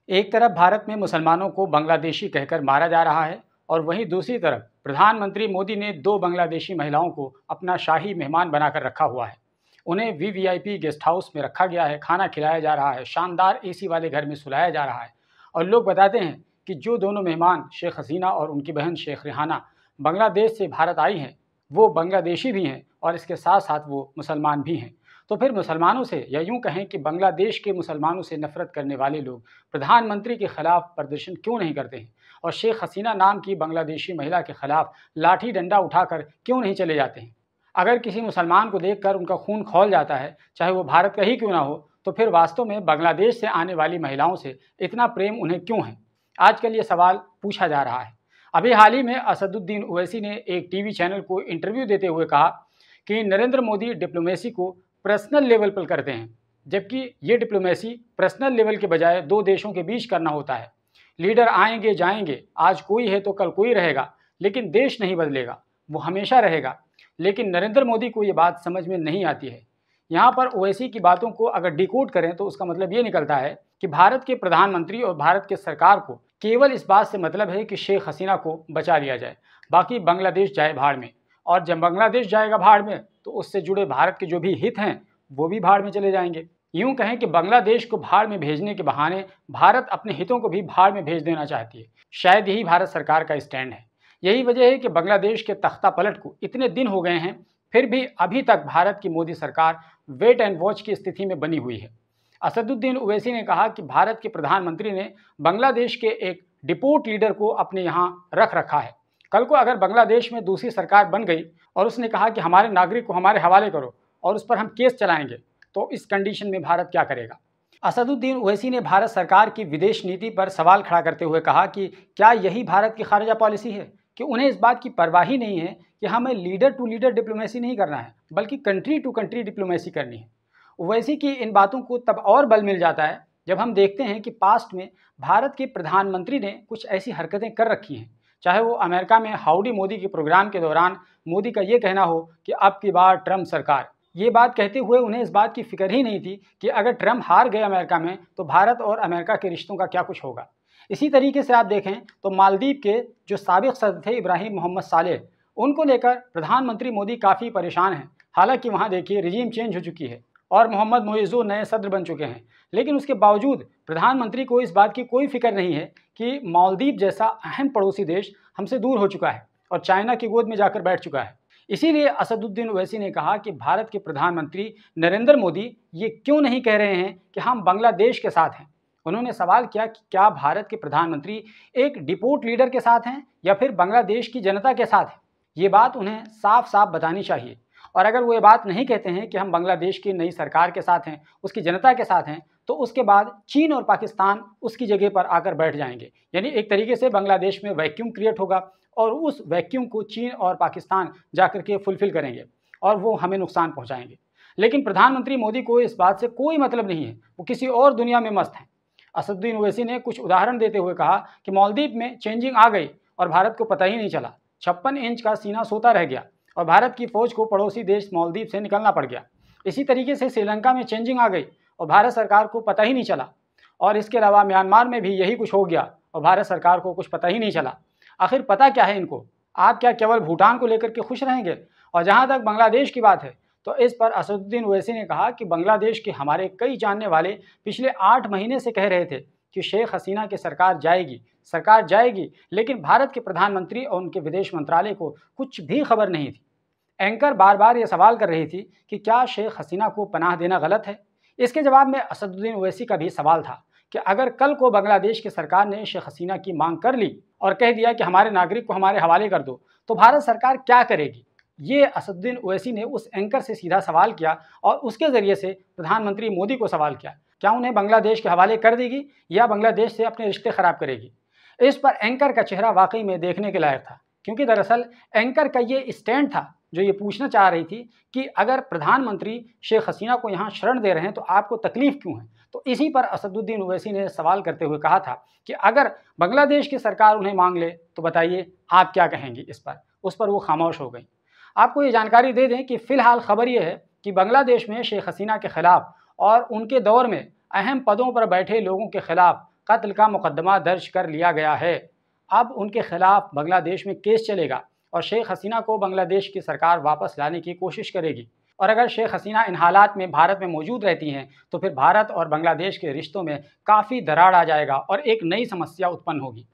एक तरफ भारत में मुसलमानों को बांग्लादेशी कहकर मारा जा रहा है और वहीं दूसरी तरफ प्रधानमंत्री मोदी ने दो बांग्लादेशी महिलाओं को अपना शाही मेहमान बनाकर रखा हुआ है। उन्हें वीवीआईपी गेस्ट हाउस में रखा गया है, खाना खिलाया जा रहा है, शानदार एसी वाले घर में सुलाया जा रहा है। और लोग बताते हैं कि जो दोनों मेहमान शेख हसीना और उनकी बहन शेख रिहाना बांग्लादेश से भारत आई हैं, वो बांग्लादेशी भी हैं और इसके साथ साथ वो मुसलमान भी हैं। तो फिर मुसलमानों से, या यूँ कहें कि बांग्लादेश के मुसलमानों से नफरत करने वाले लोग प्रधानमंत्री के खिलाफ प्रदर्शन क्यों नहीं करते हैं और शेख हसीना नाम की बांग्लादेशी महिला के खिलाफ लाठी डंडा उठाकर क्यों नहीं चले जाते हैं। अगर किसी मुसलमान को देखकर उनका खून खौल जाता है, चाहे वो भारत का ही क्यों ना हो, तो फिर वास्तव में बांग्लादेश से आने वाली महिलाओं से इतना प्रेम उन्हें क्यों है? आजकल ये सवाल पूछा जा रहा है। अभी हाल ही में असदुद्दीन ओवैसी ने एक टीवी चैनल को इंटरव्यू देते हुए कहा कि नरेंद्र मोदी डिप्लोमेसी को पर्सनल लेवल पर करते हैं, जबकि ये डिप्लोमेसी पर्सनल लेवल के बजाय दो देशों के बीच करना होता है। लीडर आएंगे जाएंगे, आज कोई है तो कल कोई रहेगा, लेकिन देश नहीं बदलेगा, वो हमेशा रहेगा। लेकिन नरेंद्र मोदी को ये बात समझ में नहीं आती है। यहाँ पर ओवैसी की बातों को अगर डिकोड करें तो उसका मतलब ये निकलता है कि भारत के प्रधानमंत्री और भारत के सरकार को केवल इस बात से मतलब है कि शेख हसीना को बचा लिया जाए, बाकी बांग्लादेश जाए भाड़ में। और जब बांग्लादेश जाएगा भाड़ में तो उससे जुड़े भारत के जो भी हित हैं वो भी भाड़ में चले जाएंगे। यूं कहें कि बांग्लादेश को भाड़ में भेजने के बहाने भारत अपने हितों को भी भाड़ में भेज देना चाहती है। शायद यही भारत सरकार का स्टैंड है। यही वजह है कि बांग्लादेश के तख्ता पलट को इतने दिन हो गए हैं, फिर भी अभी तक भारत की मोदी सरकार वेट एंड वॉच की स्थिति में बनी हुई है। असदुद्दीन ओवैसी ने कहा कि भारत के प्रधानमंत्री ने बांग्लादेश के एक डिपोर्ट लीडर को अपने यहाँ रख रखा है। कल को अगर बांग्लादेश में दूसरी सरकार बन गई और उसने कहा कि हमारे नागरिक को हमारे हवाले करो और उस पर हम केस चलाएंगे, तो इस कंडीशन में भारत क्या करेगा? असदुद्दीन ओवैसी ने भारत सरकार की विदेश नीति पर सवाल खड़ा करते हुए कहा कि क्या यही भारत की खारजा पॉलिसी है कि उन्हें इस बात की परवाह ही नहीं है कि हमें लीडर टू लीडर डिप्लोमेसी नहीं करना है, बल्कि कंट्री टू कंट्री डिप्लोमेसी करनी है। ओवैसी की इन बातों को तब और बल मिल जाता है जब हम देखते हैं कि पास्ट में भारत के प्रधानमंत्री ने कुछ ऐसी हरकतें कर रखी हैं, चाहे वो अमेरिका में हाउडी मोदी के प्रोग्राम के दौरान मोदी का ये कहना हो कि अब की बार ट्रम्प सरकार। ये बात कहते हुए उन्हें इस बात की फिक्र ही नहीं थी कि अगर ट्रम्प हार गए अमेरिका में तो भारत और अमेरिका के रिश्तों का क्या कुछ होगा। इसी तरीके से आप देखें तो मालदीव के जो साबिक सदर थे इब्राहिम मोहम्मद सालेह, उनको लेकर प्रधानमंत्री मोदी काफ़ी परेशान हैं। हालांकि वहाँ देखिए रिजीम चेंज हो चुकी है और मोहम्मद मोइज़ू नए सदर बन चुके हैं, लेकिन उसके बावजूद प्रधानमंत्री को इस बात की कोई फिक्र नहीं है कि मालदीव जैसा अहम पड़ोसी देश हमसे दूर हो चुका है और चाइना की गोद में जाकर बैठ चुका है। इसीलिए असदुद्दीन ओवैसी ने कहा कि भारत के प्रधानमंत्री नरेंद्र मोदी ये क्यों नहीं कह रहे हैं कि हम बांग्लादेश के साथ हैं। उन्होंने सवाल किया कि क्या भारत के प्रधानमंत्री एक डिपोर्ट लीडर के साथ हैं या फिर बांग्लादेश की जनता के साथ हैं। ये बात उन्हें साफ साफ बतानी चाहिए। और अगर वो ये बात नहीं कहते हैं कि हम बांग्लादेश की नई सरकार के साथ हैं, उसकी जनता के साथ हैं, तो उसके बाद चीन और पाकिस्तान उसकी जगह पर आकर बैठ जाएंगे। यानी एक तरीके से बांग्लादेश में वैक्यूम क्रिएट होगा और उस वैक्यूम को चीन और पाकिस्तान जाकर के फुलफिल करेंगे और वो हमें नुकसान पहुंचाएंगे। लेकिन प्रधानमंत्री मोदी को इस बात से कोई मतलब नहीं है, वो किसी और दुनिया में मस्त हैं। असदुद्दीन ओवैसी ने कुछ उदाहरण देते हुए कहा कि मालदीव में चेंजिंग आ गई और भारत को पता ही नहीं चला। 56 इंच का सीना सोता रह गया और भारत की फौज को पड़ोसी देश मालदीव से निकलना पड़ गया। इसी तरीके से श्रीलंका में चेंजिंग आ गई और भारत सरकार को पता ही नहीं चला। और इसके अलावा म्यांमार में भी यही कुछ हो गया और भारत सरकार को कुछ पता ही नहीं चला। आखिर पता क्या है इनको? आप क्या केवल भूटान को लेकर के खुश रहेंगे? और जहाँ तक बांग्लादेश की बात है तो इस पर असदुद्दीन ओवैसी ने कहा कि बांग्लादेश के हमारे कई जानने वाले पिछले 8 महीने से कह रहे थे कि शेख हसीना की सरकार जाएगी, लेकिन भारत के प्रधानमंत्री और उनके विदेश मंत्रालय को कुछ भी खबर नहीं थी। एंकर बार बार ये सवाल कर रही थी कि क्या शेख हसीना को पनाह देना गलत है। इसके जवाब में असदुद्दीन ओवैसी का भी सवाल था कि अगर कल को बांग्लादेश की सरकार ने शेख हसीना की मांग कर ली और कह दिया कि हमारे नागरिक को हमारे हवाले कर दो, तो भारत सरकार क्या करेगी। ये असदुद्दीन ओवैसी ने उस एंकर से सीधा सवाल किया और उसके ज़रिए से प्रधानमंत्री मोदी को सवाल किया, क्या उन्हें बांग्लादेश के हवाले कर देगी या बांग्लादेश से अपने रिश्ते ख़राब करेगी। इस पर एंकर का चेहरा वाकई में देखने के लायक था, क्योंकि दरअसल एंकर का ये स्टैंड था जो ये पूछना चाह रही थी कि अगर प्रधानमंत्री शेख हसीना को यहाँ शरण दे रहे हैं तो आपको तकलीफ़ क्यों है। तो इसी पर असदुद्दीन ओवैसी ने सवाल करते हुए कहा था कि अगर बांग्लादेश की सरकार उन्हें मांग ले तो बताइए आप क्या कहेंगी इस पर। उस पर वो खामोश हो गई। आपको ये जानकारी दे दें कि फ़िलहाल खबर ये है कि बांग्लादेश में शेख हसीना के ख़िलाफ़ और उनके दौर में अहम पदों पर बैठे लोगों के खिलाफ कत्ल का मुकदमा दर्ज कर लिया गया है। अब उनके खिलाफ बांग्लादेश में केस चलेगा और शेख हसीना को बांग्लादेश की सरकार वापस लाने की कोशिश करेगी। और अगर शेख हसीना इन हालात में भारत में मौजूद रहती हैं तो फिर भारत और बांग्लादेश के रिश्तों में काफ़ी दरार आ जाएगा और एक नई समस्या उत्पन्न होगी।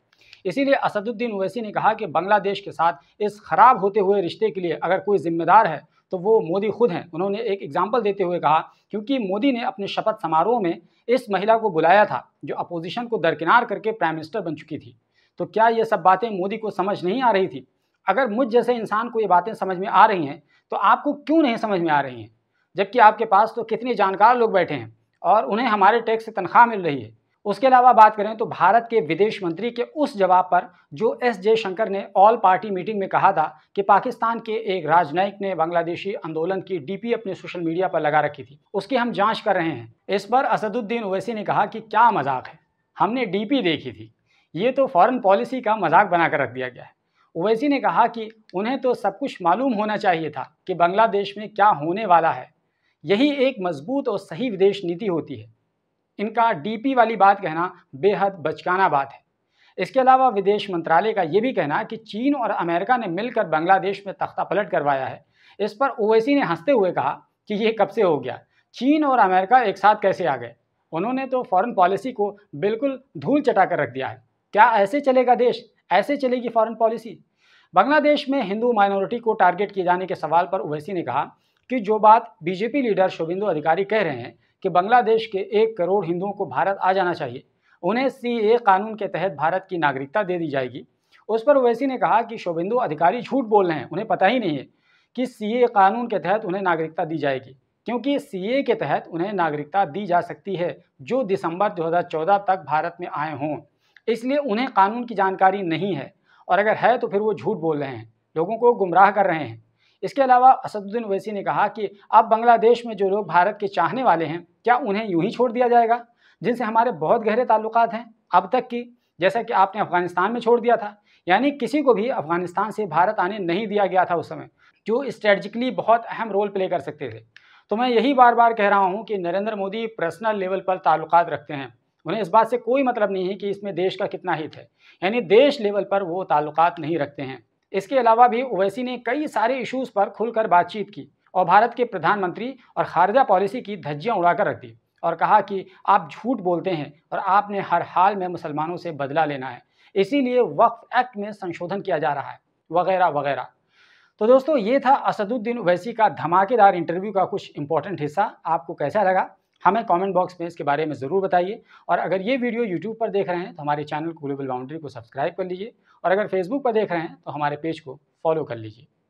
इसीलिए असदुद्दीन ओवैसी ने कहा कि बांग्लादेश के साथ इस खराब होते हुए रिश्ते के लिए अगर कोई जिम्मेदार है तो वो मोदी खुद हैं। उन्होंने एक एग्जाम्पल देते हुए कहा, क्योंकि मोदी ने अपने शपथ समारोह में इस महिला को बुलाया था जो अपोजिशन को दरकिनार करके प्राइम मिनिस्टर बन चुकी थी। तो क्या ये सब बातें मोदी को समझ नहीं आ रही थी? अगर मुझ जैसे इंसान को ये बातें समझ में आ रही हैं तो आपको क्यों नहीं समझ में आ रही हैं? जबकि आपके पास तो कितने जानकार लोग बैठे हैं और उन्हें हमारे टैक्स से तनख्वाह मिल रही है। उसके अलावा बात करें तो भारत के विदेश मंत्री के उस जवाब पर जो एस जयशंकर ने ऑल पार्टी मीटिंग में कहा था कि पाकिस्तान के एक राजनयिक ने बांग्लादेशी आंदोलन की डीपी अपने सोशल मीडिया पर लगा रखी थी, उसकी हम जांच कर रहे हैं। इस पर असदुद्दीन ओवैसी ने कहा कि क्या मजाक है, हमने डीपी देखी थी, ये तो फॉरेन पॉलिसी का मजाक बनाकर रख दिया गया है। ओवैसी ने कहा कि उन्हें तो सब कुछ मालूम होना चाहिए था कि बांग्लादेश में क्या होने वाला है, यही एक मजबूत और सही विदेश नीति होती है। इनका डीपी वाली बात कहना बेहद बचकाना बात है। इसके अलावा विदेश मंत्रालय का ये भी कहना है कि चीन और अमेरिका ने मिलकर बांग्लादेश में तख्ता पलट करवाया है। इस पर ओवैसी ने हंसते हुए कहा कि ये कब से हो गया, चीन और अमेरिका एक साथ कैसे आ गए? उन्होंने तो फॉरेन पॉलिसी को बिल्कुल धूल चटा कर रख दिया है। क्या ऐसे चलेगा देश? ऐसे चलेगी फॉरेन पॉलिसी? बांग्लादेश में हिंदू माइनॉरिटी को टारगेट किए जाने के सवाल पर ओवैसी ने कहा कि जो बात बीजेपी लीडर शुभेंदु अधिकारी कह रहे हैं कि बांग्लादेश के 1 करोड़ हिंदुओं को भारत आ जाना चाहिए, उन्हें सीएए कानून के तहत भारत की नागरिकता दे दी जाएगी, उस पर ओवैसी ने कहा कि शुभेंदु अधिकारी झूठ बोल रहे हैं। उन्हें पता ही नहीं है कि सीएए कानून के तहत उन्हें नागरिकता दी जाएगी, क्योंकि सीएए के तहत उन्हें नागरिकता दी जा सकती है जो दिसंबर 2014 तक भारत में आए हों। इसलिए उन्हें कानून की जानकारी नहीं है, और अगर है तो फिर वो झूठ बोल रहे हैं, लोगों को गुमराह कर रहे हैं। इसके अलावा असदुद्दीन ओवैसी ने कहा कि अब बांग्लादेश में जो लोग भारत के चाहने वाले हैं, क्या उन्हें यूं ही छोड़ दिया जाएगा, जिनसे हमारे बहुत गहरे ताल्लुकात हैं अब तक की, जैसा कि आपने अफगानिस्तान में छोड़ दिया था। यानी किसी को भी अफगानिस्तान से भारत आने नहीं दिया गया था उस समय, जो स्ट्रेटजिकली बहुत अहम रोल प्ले कर सकते थे। तो मैं यही बार बार कह रहा हूँ कि नरेंद्र मोदी पर्सनल लेवल पर ताल्लुकात रखते हैं, उन्हें इस बात से कोई मतलब नहीं है कि इसमें देश का कितना हित है, यानी देश लेवल पर वो ताल्लुकात नहीं रखते हैं। इसके अलावा भी ओवैसी ने कई सारे इश्यूज़ पर खुलकर बातचीत की और भारत के प्रधानमंत्री और खारजा पॉलिसी की धज्जियां उड़ाकर रख दी और कहा कि आप झूठ बोलते हैं और आपने हर हाल में मुसलमानों से बदला लेना है, इसीलिए वक्फ एक्ट में संशोधन किया जा रहा है, वगैरह वगैरह। तो दोस्तों, ये था असदुद्दीन ओवैसी का धमाकेदार इंटरव्यू का कुछ इंपॉर्टेंट हिस्सा। आपको कैसा लगा हमें कमेंट बॉक्स में इसके बारे में ज़रूर बताइए। और अगर ये वीडियो यूट्यूब पर देख रहे हैं तो हमारे चैनल ग्लोबल बाउंड्री को सब्सक्राइब कर लीजिए, और अगर फेसबुक पर देख रहे हैं तो हमारे पेज को फॉलो कर लीजिए।